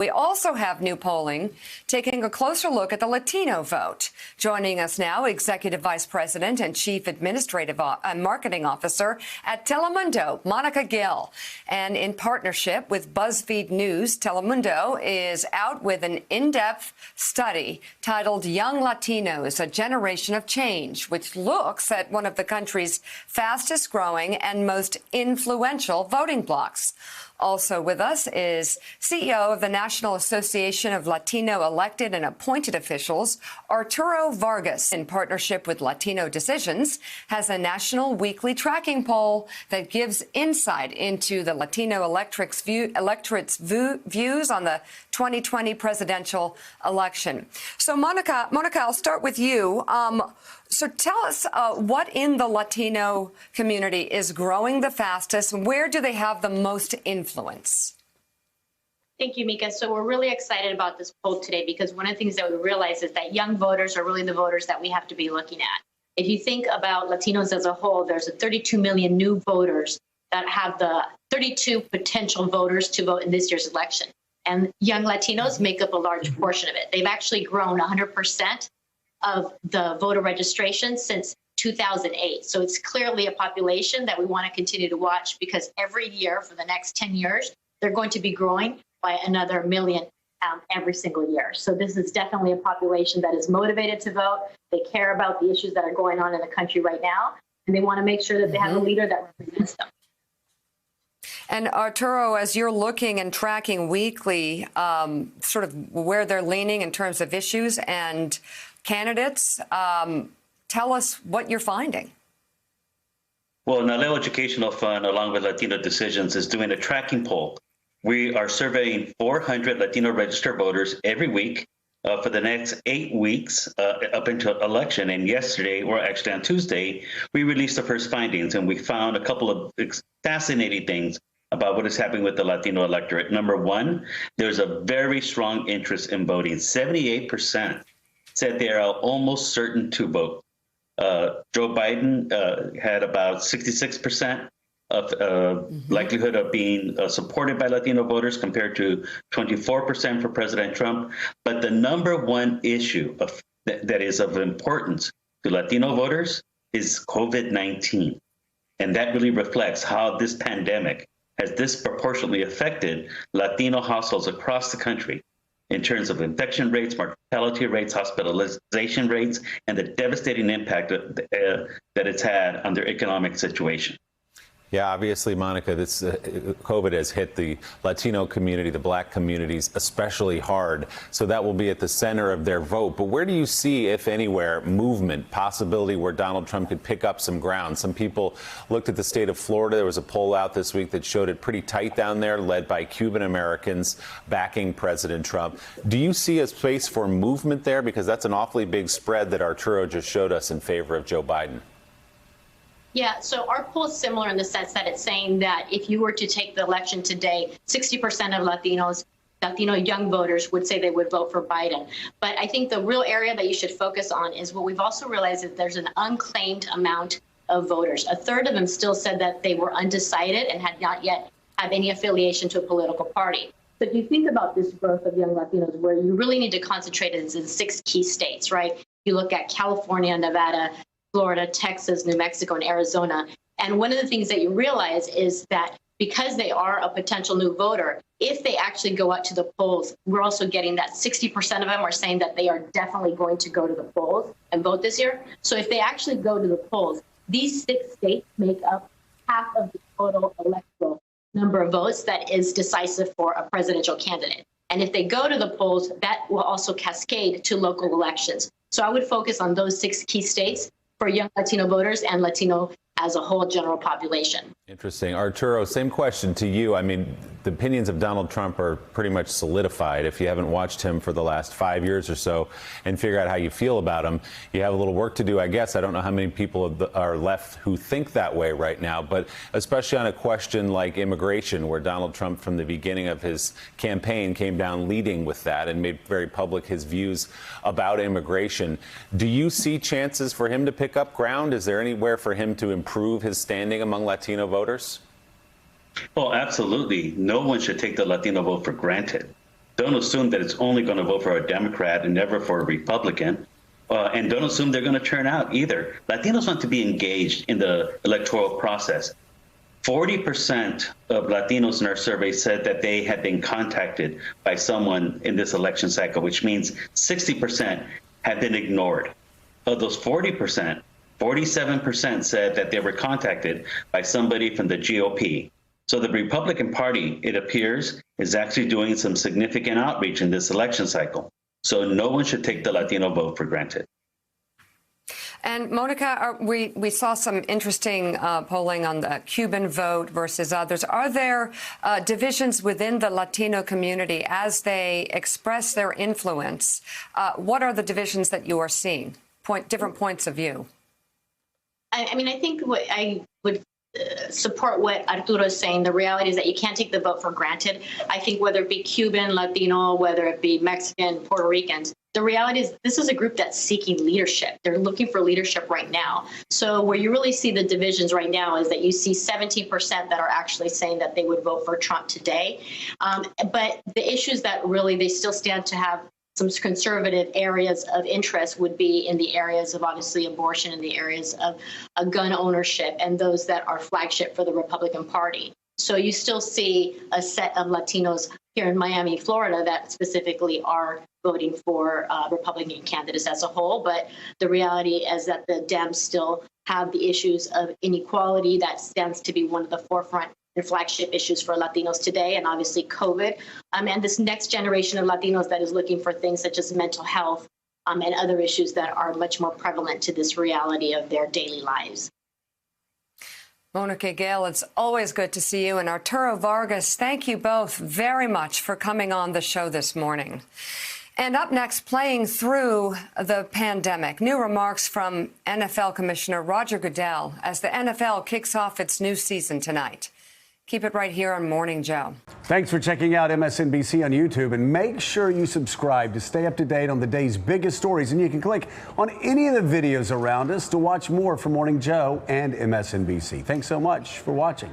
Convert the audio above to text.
We also have new polling taking a closer look at the Latino vote. Joining us now, Executive Vice President and Chief Administrative Marketing Officer at Telemundo, Monica Gill. And in partnership with BuzzFeed News, Telemundo is out with an in-depth study titled Young Latinos, A Generation of Change, which looks at one of the country's fastest growing and most influential voting blocs. Also with us is CEO of the National Association of Latino Elected and Appointed Officials, Arturo Vargas, in partnership with Latino Decisions, has a national weekly tracking poll that gives insight into the Latino electorate's views on the 2020 presidential election. So, Monica, I'll start with you. So tell us what in the Latino community is growing the fastest, and where do they have the most influence? Thank you, Mika. So we're really excited about this poll today because one of the things that we realize is that young voters are really the voters that we have to be looking at. If you think about Latinos as a whole, there's 32 million new voters that have the 32 potential voters to vote in this year's election. And young Latinos make up a large portion of it. They've actually grown 100% of the voter registration since 2008. So it's clearly a population that we want to continue to watch because every year for the next 10 years, they're going to be growing by another million every single year. So this is definitely a population that is motivated to vote. They care about the issues that are going on in the country right now, and they want to make sure that they have a leader that represents them. And Arturo, as you're looking and tracking weekly, sort of where they're leaning in terms of issues and candidates, tell us what you're finding. Well, Naleo Educational Fund, along with Latino Decisions, is doing a tracking poll. We are surveying 400 Latino registered voters every week for the next 8 weeks up until election. And yesterday, or actually on Tuesday, we released the first findings, and we found a couple of fascinating things about what is happening with the Latino electorate. Number one, there's a very strong interest in voting. 78% said they are almost certain to vote. Joe Biden had about 66% of likelihood of being supported by Latino voters compared to 24% for President Trump. But the number one issue that is of importance to Latino voters is COVID-19. And that really reflects how this pandemic has disproportionately affected Latino households across the country in terms of infection rates, mortality rates, hospitalization rates, and the devastating impact that it's had on their economic situation. Yeah, obviously, Monica, this COVID has hit the Latino community, the Black communities, especially hard. So that will be at the center of their vote. But where do you see, if anywhere, movement, possibility where Donald Trump could pick up some ground? Some people looked at the state of Florida. There was a poll out this week that showed it pretty tight down there, led by Cuban Americans backing President Trump. Do you see a space for movement there? Because that's an awfully big spread that Arturo just showed us in favor of Joe Biden. Yeah, so our poll is similar in the sense that it's saying that if you were to take the election today, 60% of Latino young voters would say they would vote for Biden. But I think the real area that you should focus on is what we've also realized that there's an unclaimed amount of voters. A third of them still said that they were undecided and had not yet have any affiliation to a political party. So if you think about this growth of young Latinos, where you really need to concentrate is in 6 key states, right? You look at California, Nevada, Florida, Texas, New Mexico, and Arizona. And one of the things that you realize is that because they are a potential new voter, if they actually go out to the polls, we're also getting that 60% of them are saying that they are definitely going to go to the polls and vote this year. So if they actually go to the polls, these 6 states make up half of the total electoral number of votes that is decisive for a presidential candidate. And if they go to the polls, that will also cascade to local elections. So I would focus on those 6 key states for young Latino voters and Latino as a whole general population. Interesting. Arturo, same question to you. I mean, the opinions of Donald Trump are pretty much solidified. If you haven't watched him for the last 5 years or so and figure out how you feel about him, you have a little work to do, I guess. I don't know how many people are left who think that way right now, but especially on a question like immigration, where Donald Trump from the beginning of his campaign came down leading with that and made very public his views about immigration. Do you see chances for him to pick up ground? Is there anywhere for him to improve his standing among Latino voters? Well, absolutely. No one should take the Latino vote for granted. Don't assume that it's only going to vote for a Democrat and never for a Republican. And don't assume they're going to turn out either. Latinos want to be engaged in the electoral process. 40% of Latinos in our survey said that they had been contacted by someone in this election cycle, which means 60% had been ignored. Of those 40%, 47% said that they were contacted by somebody from the GOP. So the Republican Party, it appears, is actually doing some significant outreach in this election cycle. So no one should take the Latino vote for granted. And Monica, we saw some interesting polling on the Cuban vote versus others. Are there divisions within the Latino community as they express their influence? What are the divisions that you are seeing? Different points of view. I mean, I think what I would support what Arturo is saying. The reality is that you can't take the vote for granted. I think whether it be Cuban, Latino, whether it be Mexican, Puerto Ricans, the reality is this is a group that's seeking leadership. They're looking for leadership right now. So where you really see the divisions right now is that you see 17% that are actually saying that they would vote for Trump today. But the issues that really they still stand to have some conservative areas of interest would be in the areas of obviously abortion, in the areas of gun ownership, and those that are flagship for the Republican Party. So you still see a set of Latinos here in Miami, Florida, that specifically are voting for Republican candidates as a whole. But the reality is that the Dems still have the issues of inequality that stands to be one of the forefront and flagship issues for Latinos today, and obviously COVID, and this next generation of Latinos that is looking for things such as mental health and other issues that are much more prevalent to this reality of their daily lives. Monica Gale, it's always good to see you. And Arturo Vargas, thank you both very much for coming on the show this morning. And up next, playing through the pandemic, new remarks from NFL Commissioner Roger Goodell as the NFL kicks off its new season tonight. Keep it right here on Morning Joe. Thanks for checking out MSNBC on YouTube, and make sure you subscribe to stay up to date on the day's biggest stories. And you can click on any of the videos around us to watch more from Morning Joe and MSNBC. Thanks so much for watching.